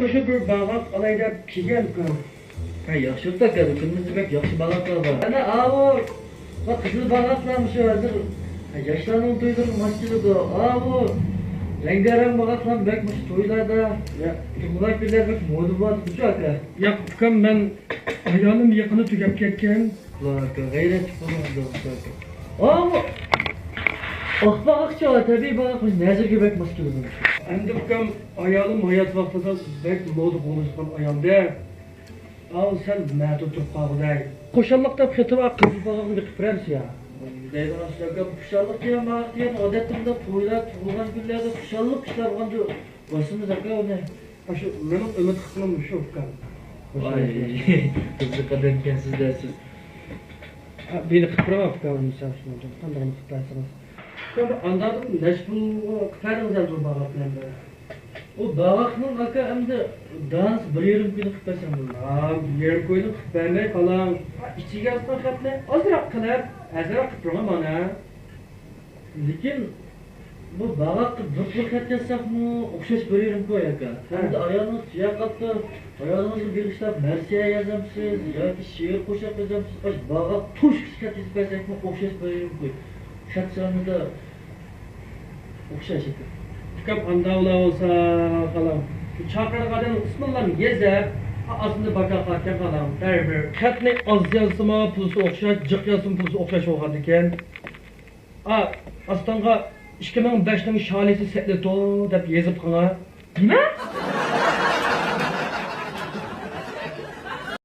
Şu bir bağak alayda pişen kız. Ha yaxshi da geldi. Kırmızı bek yaxshi balaklar var. Ana avu. Bak kızıl bağaklarmış hazır. Yaşlarını duydur masjidi avu. Rengarenk bağaklar bekmiş toylarda. Ya cumhuriyet birler bek modu var uçak ya. Ya Furkan ben ayağımın yakını tükep ketken. Ulan gayret çıkmadı. Avu. Ah bağakça tabi bağakmış nezir bek masjidi. Endi Furkan ayağım hayat vaktida bek modu konuşkan ayağımda. Al sen mərdə tutup qalday. Qoşanlıqda xətibə qızıl bağını bir qıpırarız ya. Deyden aşağıya kuşallık diye bağak diye adettimde toylar tuğulgan günlerde kuşallık işler olganca basını zaka o ne? Aşı benim ümit qılım şu Furkan. Ay kızı kadar kensiz dersiz. Beni qıpırama Furkan misal şunu. Qanday qıpırarsınız? Tabi anladım neşbu kıpardınız ya bu bağaklarında. O bağakның aka hem de dans bir yerim günü kıpasam bunu. Yer koydum qıpırmay qalam. İçiga aslan xatne azraq qilib, azraq qıpırma bana. Lekin bu bağak bir xat yazsaqmı o'xshash bir yerim koy aka. Hem de ayağınız yaqatda ayağınızı bir işlep mersiye yazamsız yoki she'r qo'shib yazamsız. Baş bağak tuş xat yazib bersakmı o'xshash bir yerim koy. Xat sonida o'xshash ekan. Furkan andavla olsa qalam. Çaqırğadan isminlarni yezib aslında baka qatgan qalam. Bərber. Xatni az yazsama pulsu o'xshash, jiq yazsam pulsu o'xshash bo'lgan ekan. Astonga 2005 ning sholisi setli to deb yezib qana. Nima?